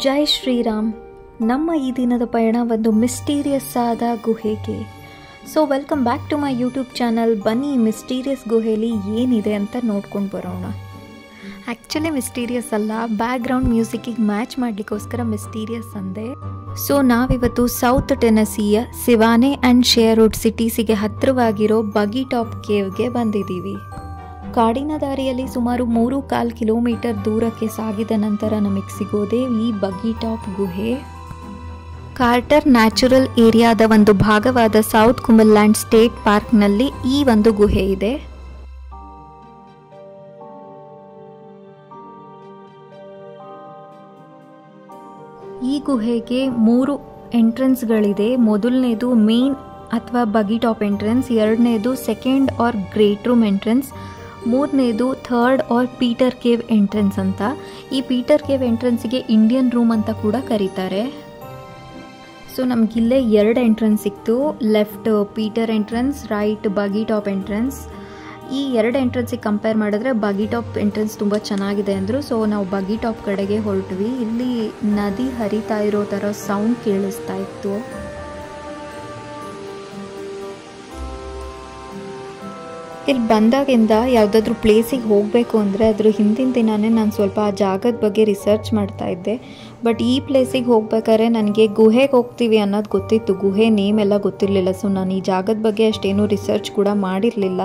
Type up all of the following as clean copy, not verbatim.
ಜೈ ಶ್ರೀರಾಮ್. ನಮ್ಮ ಈ ದಿನದ ಪಯಣ ಒಂದು ಮಿಸ್ಟೀರಿಯಸ್ ಆದ ಗುಹೆಗೆ. So welcome back to my YouTube channel. ಬನ್ನಿ ಮಿಸ್ಟೀರಿಯಸ್ ಗುಹೆಯಲ್ಲಿ ಏನಿದೆ ಅಂತ ನೋಡ್ಕೊಂಡು ಬರೋಣ. ಆ್ಯಕ್ಚುಲಿ ಮಿಸ್ಟೀರಿಯಸ್ ಅಲ್ಲ, ಬ್ಯಾಕ್ಗ್ರೌಂಡ್ ಮ್ಯೂಸಿಕ್ಕಿಗೆ ಮ್ಯಾಚ್ ಮಾಡಲಿಕ್ಕೋಸ್ಕರ ಮಿಸ್ಟೀರಿಯಸ್ ಅಂದೆ. ಸೊ ನಾವಿವತ್ತು ಸೌತ್ ಟೆನಸಿಯ ಸಿವಾನೆ ಆ್ಯಂಡ್ ಶೇರ್ವುಡ್ ಸಿಟೀಸಿಗೆ ಹತ್ತಿರವಾಗಿರೋ ಬಗಿ ಟಾಪ್ ಕೇವ್ಗೆ ಬಂದಿದ್ದೀವಿ. ಕಾಡಿನ ದಾರಿಯಲ್ಲಿ ಸುಮಾರು 3.25 ಕಿಲೋಮೀಟರ್ ದೂರಕ್ಕೆ ಸಾಗಿದ ನಂತರ ನಮಗೆ ಸಿಗೋದೇ ಈ ಬಗಿ ಟಾಪ್ ಗುಹೆ. ಕಾರ್ಟರ್ ನ್ಯಾಚುರಲ್ ಏರಿಯಾದ ಒಂದು ಭಾಗವಾದ ಸೌತ್ ಕುಂಬರ್ಲ್ಯಾಂಡ್ ಸ್ಟೇಟ್ ಪಾರ್ಕ್ನಲ್ಲಿ ಈ ಒಂದು ಗುಹೆ ಇದೆ. ಈ ಗುಹೆಗೆ 3 ಎಂಟ್ರೆನ್ಸ್ಗಳಿದೆ. ಮೊದಲನೇದು ಮೇನ್ ಅಥವಾ ಬಗಿ ಟಾಪ್ ಎಂಟ್ರೆನ್ಸ್, ಎರಡನೇದು second or great room entrance, ಮೂರನೇದು third or Peter cave entrance ಅಂತ. ಈ ಪೀಟರ್ ಕೇವ್ ಎಂಟ್ರೆನ್ಸ್ಗೆ ಇಂಡಿಯನ್ ರೂಮ್ ಅಂತ ಕೂಡ ಕರೀತಾರೆ. ಸೊ ನಮಗಿಲ್ಲೇ 2 ಎಂಟ್ರೆನ್ಸ್ ಸಿಕ್ತು. Left Peter entrance, right Buggytop entrance. ಈ 2 ಎಂಟ್ರೆನ್ಸಿಗೆ ಕಂಪೇರ್ ಮಾಡಿದ್ರೆ ಬಗಿ ಟಾಪ್ ಎಂಟ್ರೆನ್ಸ್ ತುಂಬ ಚೆನ್ನಾಗಿದೆ ಅಂದರು. ಸೊ ನಾವು ಬಗಿ ಟಾಪ್ ಕಡೆಗೆ ಹೊರಟ್ವಿ. ಇಲ್ಲಿ ನದಿ ಹರಿತಾ ಇರೋ ಥರ ಸೌಂಡ್ ಕೇಳಿಸ್ತಾ ಇತ್ತು. ಇಲ್ಲಿ ಬಂದಾಗಿಂದ ಯಾವುದಾದ್ರೂ ಪ್ಲೇಸಿಗೆ ಹೋಗಬೇಕು ಅಂದರೆ ಅದ್ರ ಹಿಂದಿನ ದಿನವೇ ನಾನು ಸ್ವಲ್ಪ ಆ ಜಾಗದ ಬಗ್ಗೆ ರಿಸರ್ಚ್ ಮಾಡ್ತಾ ಇದ್ದೆ. ಬಟ್ ಈ ಪ್ಲೇಸಿಗೆ ಹೋಗ್ಬೇಕಾದ್ರೆ ನನಗೆ ಗುಹೆಗೆ ಹೋಗ್ತೀವಿ ಅನ್ನೋದು ಗೊತ್ತಿತ್ತು, ಗುಹೆ ನೇಮ್ ಎಲ್ಲ ಗೊತ್ತಿರಲಿಲ್ಲ. ಸೊ ನಾನು ಈ ಜಾಗದ ಬಗ್ಗೆ ಅಷ್ಟೇನೂ ರಿಸರ್ಚ್ ಕೂಡ ಮಾಡಿರಲಿಲ್ಲ.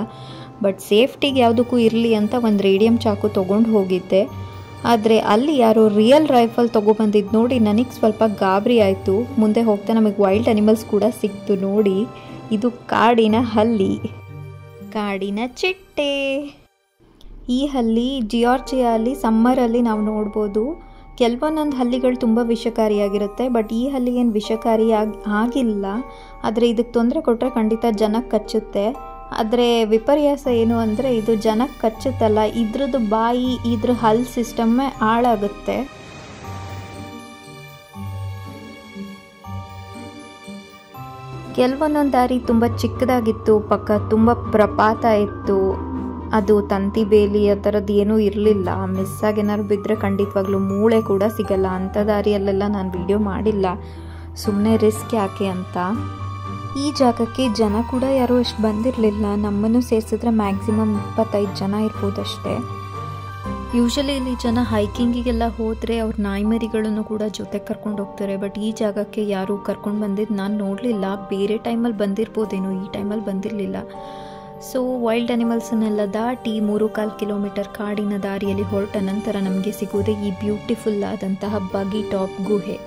ಬಟ್ ಸೇಫ್ಟಿಗೆ ಯಾವುದಕ್ಕೂ ಇರಲಿ ಅಂತ ಒಂದು ರೇಡಿಯಂ ಚಾಕು ತೊಗೊಂಡು ಹೋಗಿದ್ದೆ. ಆದರೆ ಅಲ್ಲಿ ಯಾರೋ ರಿಯಲ್ ರೈಫಲ್ ತೊಗೊಬಂದಿದ್ದು ನೋಡಿ ನನಗೆ ಸ್ವಲ್ಪ ಗಾಬರಿ ಆಯಿತು. ಮುಂದೆ ಹೋಗ್ತಾ ನಮಗೆ ವೈಲ್ಡ್ ಅನಿಮಲ್ಸ್ ಕೂಡ ಸಿಕ್ತು. ನೋಡಿ, ಇದು ಕಾಡಿನ ಹಲ್ಲಿ, ಕಾಡಿನ ಚಿಟ್ಟೆ. ಈ ಹಲ್ಲಿ ಜಿಯಾರ್ಜಿಯಾಲಿ ಸಮ್ಮರಲ್ಲಿ ನಾವು ನೋಡ್ಬೋದು. ಕೆಲವೊಂದೊಂದು ಹಲ್ಲಿಗಳು ತುಂಬ ವಿಷಕಾರಿಯಾಗಿರುತ್ತೆ, ಬಟ್ ಈ ಹಲ್ಲಿ ಏನು ಆಗಿಲ್ಲ. ಆದರೆ ಇದಕ್ಕೆ ತೊಂದರೆ ಕೊಟ್ಟರೆ ಖಂಡಿತ ಜನಕ್ಕೆ ಕಚ್ಚುತ್ತೆ. ಆದರೆ ವಿಪರ್ಯಾಸ ಏನು ಅಂದರೆ ಇದು ಜನಕ್ಕೆ ಕಚ್ಚುತ್ತಲ್ಲ, ಇದ್ರದ್ದು ಬಾಯಿ, ಇದ್ರ ಹಲ್ ಸಿಸ್ಟಮ್ಮೇ ಹಾಳಾಗುತ್ತೆ. ಕೆಲವೊಂದೊಂದು ದಾರಿ ತುಂಬ ಚಿಕ್ಕದಾಗಿತ್ತು, ಪಕ್ಕ ತುಂಬ ಪ್ರಪಾತ ಇತ್ತು. ಅದು ತಂತಿ ಬೇಲಿ ಆ ಥರದ್ದು ಏನೂ ಇರಲಿಲ್ಲ. ಮಿಸ್ಸಾಗಿ ಏನಾದ್ರು ಬಿದ್ದರೆ ಖಂಡಿತವಾಗ್ಲೂ ಮೂಳೆ ಕೂಡ ಸಿಗಲ್ಲ. ಅಂಥ ದಾರಿಯಲ್ಲೆಲ್ಲ ನಾನು ವಿಡಿಯೋ ಮಾಡಿಲ್ಲ, ಸುಮ್ಮನೆ ರಿಸ್ಕ್ ಯಾಕೆ ಅಂತ. ಈ ಜಾಗಕ್ಕೆ ಜನ ಕೂಡ ಯಾರೂ ಅಷ್ಟು ಬಂದಿರಲಿಲ್ಲ. ನಮ್ಮನ್ನು ಸೇರಿಸಿದ್ರೆ ಮ್ಯಾಕ್ಸಿಮಮ್ 25 ಜನ ಇರ್ಬೋದಷ್ಟೇ. ಯೂಶಲಿ ಇಲ್ಲಿ ಜನ ಹೈಕಿಂಗಿಗೆಲ್ಲ ಹೋದರೆ ಅವ್ರ ನಾಯಿಮರಿಗಳನ್ನು ಕೂಡ ಜೊತೆಗೆ ಕರ್ಕೊಂಡು ಹೋಗ್ತಾರೆ. ಬಟ್ ಈ ಜಾಗಕ್ಕೆ ಯಾರೂ ಕರ್ಕೊಂಡು ಬಂದಿದ್ದು ನಾನು ನೋಡಲಿಲ್ಲ. ಬೇರೆ ಟೈಮಲ್ಲಿ ಬಂದಿರ್ಬೋದೇನೋ, ಈ ಟೈಮಲ್ಲಿ ಬಂದಿರಲಿಲ್ಲ. ಸೊ ವೈಲ್ಡ್ ಅನಿಮಲ್ಸನ್ನೆಲ್ಲ ದಾಟಿ 3.25 ಕಿಲೋಮೀಟರ್ ಕಾಡಿನ ದಾರಿಯಲ್ಲಿ ಹೊರಟ ನಂತರ ನಮಗೆ ಸಿಗೋದೇ ಈ ಬ್ಯೂಟಿಫುಲ್ ಆದಂತಹ ಬಗಿ ಟಾಪ್ ಗುಹೆ.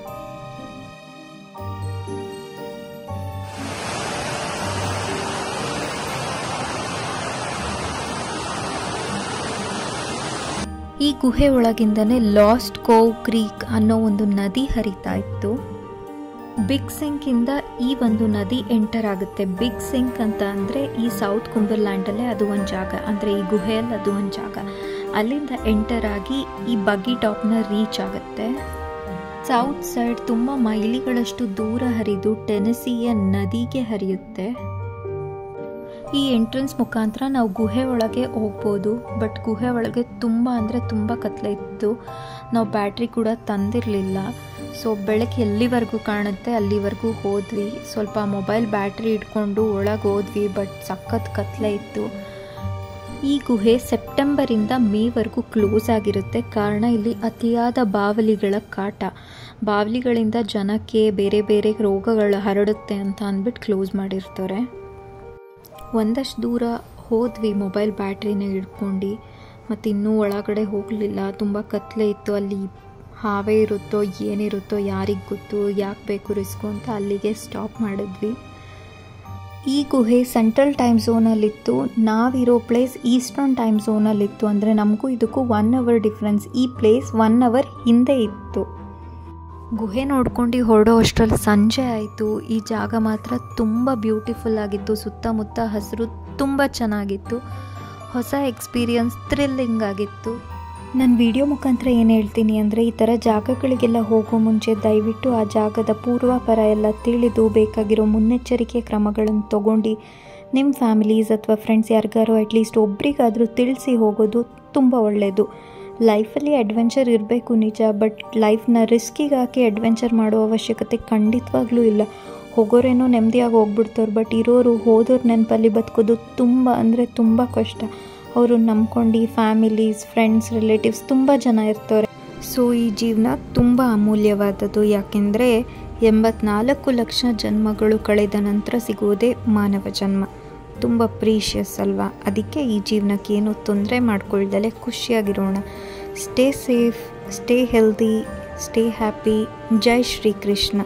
ಈ ಗುಹೆ ಒಳಗಿಂದನೇ ಲಾಸ್ಟ್ ಕೋವ್ ಕ್ರೀಕ್ ಅನ್ನೋ ಒಂದು ನದಿ ಹರಿತಾ ಇತ್ತು. ಬಿಗ್ ಸಿಂಕಿಂದ ಈ ಒಂದು ನದಿ ಎಂಟರ್ ಆಗುತ್ತೆ. ಬಿಗ್ ಸಿಂಕ್ ಅಂತ ಅಂದರೆ ಈ ಸೌತ್ ಕುಂಬರ್ಲ್ಯಾಂಡಲ್ಲೇ ಅದು ಒಂದು ಜಾಗ, ಅಂದರೆ ಈ ಗುಹೆಯಲ್ಲಿ ಅದು ಒಂದು ಜಾಗ. ಅಲ್ಲಿಂದ ಎಂಟರ್ ಆಗಿ ಈ ಬಗಿ ಟಾಪ್ನ ರೀಚ್ ಆಗುತ್ತೆ. ಸೌತ್ ಸೈಡ್ ತುಂಬ ಮೈಲಿಗಳಷ್ಟು ದೂರ ಹರಿದು ಟೆನಸಿಯ ನದಿಗೆ ಹರಿಯುತ್ತೆ. ಈ ಎಂಟ್ರೆನ್ಸ್ ಮುಖಾಂತರ ನಾವು ಗುಹೆ ಒಳಗೆ ಹೋಗ್ಬೋದು. ಬಟ್ ಗುಹೆ ಒಳಗೆ ತುಂಬ ಅಂದರೆ ತುಂಬ ಕತ್ಲೆ ಇತ್ತು. ನಾವು ಬ್ಯಾಟ್ರಿ ಕೂಡ ತಂದಿರಲಿಲ್ಲ. ಸೊ ಬೆಳಗ್ಗೆ ಎಲ್ಲಿವರೆಗೂ ಕಾಣುತ್ತೆ ಅಲ್ಲಿವರೆಗೂ ಹೋದ್ವಿ. ಸ್ವಲ್ಪ ಮೊಬೈಲ್ ಬ್ಯಾಟ್ರಿ ಇಟ್ಕೊಂಡು ಒಳಗೆ ಹೋದ್ವಿ. ಬಟ್ ಸಖತ್ ಕತ್ಲೆ ಇತ್ತು. ಈ ಗುಹೆ ಸೆಪ್ಟೆಂಬರಿಂದ ಮೇವರೆಗೂ ಕ್ಲೋಸ್ ಆಗಿರುತ್ತೆ. ಕಾರಣ ಇಲ್ಲಿ ಅತಿಯಾದ ಬಾವಲಿಗಳ ಕಾಟ. ಬಾವಲಿಗಳಿಂದ ಜನಕ್ಕೆ ಬೇರೆ ಬೇರೆ ರೋಗಗಳು ಹರಡುತ್ತೆ ಅಂತ ಅಂದ್ಬಿಟ್ಟು ಕ್ಲೋಸ್ ಮಾಡಿರ್ತಾರೆ. ಒಂದಷ್ಟು ದೂರ ಹೋದ್ವಿ ಮೊಬೈಲ್ ಬ್ಯಾಟ್ರಿನ ಹಿಡ್ಕೊಂಡು. ಮತ್ತು ಇನ್ನೂ ಒಳಗಡೆ ಹೋಗಲಿಲ್ಲ, ತುಂಬ ಕತ್ಲೆ ಇತ್ತು. ಅಲ್ಲಿ ಹಾವೇ ಇರುತ್ತೋ ಏನಿರುತ್ತೋ ಯಾರಿಗೆ ಗೊತ್ತು, ಯಾಕೆ ಬೇಕು ರಿಸ್ಕು ಅಂತ ಅಲ್ಲಿಗೆ ಸ್ಟಾಪ್ ಮಾಡಿದ್ವಿ. ಈ ಗುಹೆ ಸೆಂಟ್ರಲ್ ಟೈಮ್ ಝೋನಲ್ಲಿತ್ತು. ನಾವಿರೋ ಪ್ಲೇಸ್ ಈಸ್ಟರ್ನ್ ಟೈಮ್ ಝೋನಲ್ಲಿತ್ತು. ಅಂದರೆ ನಮಗೂ ಇದಕ್ಕೂ 1 ಅವರ್ ಡಿಫ್ರೆನ್ಸ್. ಈ ಪ್ಲೇಸ್ 1 ಅವರ್ ಹಿಂದೆ ಇತ್ತು. ಗುಹೆ ನೋಡ್ಕೊಂಡು ಹೊರಡೋ ಅಷ್ಟರಲ್ಲಿ ಸಂಜೆ ಆಯಿತು. ಈ ಜಾಗ ಮಾತ್ರ ತುಂಬ ಬ್ಯೂಟಿಫುಲ್ ಆಗಿತ್ತು. ಸುತ್ತಮುತ್ತ ಹಸಿರು ತುಂಬ ಚೆನ್ನಾಗಿತ್ತು. ಹೊಸ ಎಕ್ಸ್ಪೀರಿಯನ್ಸ್, ಥ್ರಿಲ್ಲಿಂಗ್ ಆಗಿತ್ತು. ನಾನು ವಿಡಿಯೋ ಮುಖಾಂತರ ಏನು ಹೇಳ್ತೀನಿ ಅಂದರೆ, ಈ ಥರ ಜಾಗಗಳಿಗೆಲ್ಲ ಹೋಗೋ ಮುಂಚೆ ದಯವಿಟ್ಟು ಆ ಜಾಗದ ಪೂರ್ವಾಪರ ಎಲ್ಲ ತಿಳಿದು ಬೇಕಾಗಿರೋ ಮುನ್ನೆಚ್ಚರಿಕೆ ಕ್ರಮಗಳನ್ನು ತೊಗೊಂಡು ನಿಮ್ಮ ಫ್ಯಾಮಿಲೀಸ್ ಅಥವಾ ಫ್ರೆಂಡ್ಸ್ ಯಾರಿಗಾರೋ ಅಟ್ಲೀಸ್ಟ್ ಒಬ್ರಿಗಾದರೂ ತಿಳಿಸಿ ಹೋಗೋದು ತುಂಬ ಒಳ್ಳೆಯದು. ಲೈಫಲ್ಲಿ ಅಡ್ವೆಂಚರ್ ಇರಬೇಕು ನಿಜ, ಬಟ್ ಲೈಫ್ನ ರಿಸ್ಕಿಗೆ ಹಾಕಿ ಅಡ್ವೆಂಚರ್ ಮಾಡೋ ಅವಶ್ಯಕತೆ ಖಂಡಿತವಾಗ್ಲೂ ಇಲ್ಲ. ಹೋಗೋರೇನೋ ನೆಮ್ಮದಿಯಾಗಿ ಹೋಗ್ಬಿಡ್ತಾರೆ, ಬಟ್ ಇರೋರು ಹೋದೋರು ನೆನಪಲ್ಲಿ ಬದುಕೋದು ತುಂಬ ಅಂದರೆ ತುಂಬ ಕಷ್ಟ. ಅವರು ನಂಬ್ಕೊಂಡು ಫ್ಯಾಮಿಲೀಸ್, ಫ್ರೆಂಡ್ಸ್, ರಿಲೇಟಿವ್ಸ್ ತುಂಬ ಜನ ಇರ್ತಾರೆ. ಸೊ ಈ ಜೀವನ ತುಂಬ ಅಮೂಲ್ಯವಾದದ್ದು. ಯಾಕೆಂದರೆ 84 ಲಕ್ಷ ಜನ್ಮಗಳು ಕಳೆದ ನಂತರ ಸಿಗುವುದೇ ಮಾನವ ಜನ್ಮ. ತುಂಬ ಪ್ರೀಷಿಯಸ್ ಅಲ್ವಾ? ಅದಕ್ಕೆ ಈ ಜೀವನಕ್ಕೆ ಏನೂ ತೊಂದರೆ ಮಾಡ್ಕೊಳ್ದಲೇ ಖುಷಿಯಾಗಿರೋಣ. Stay safe, stay healthy, stay happy. Jai Shri Krishna.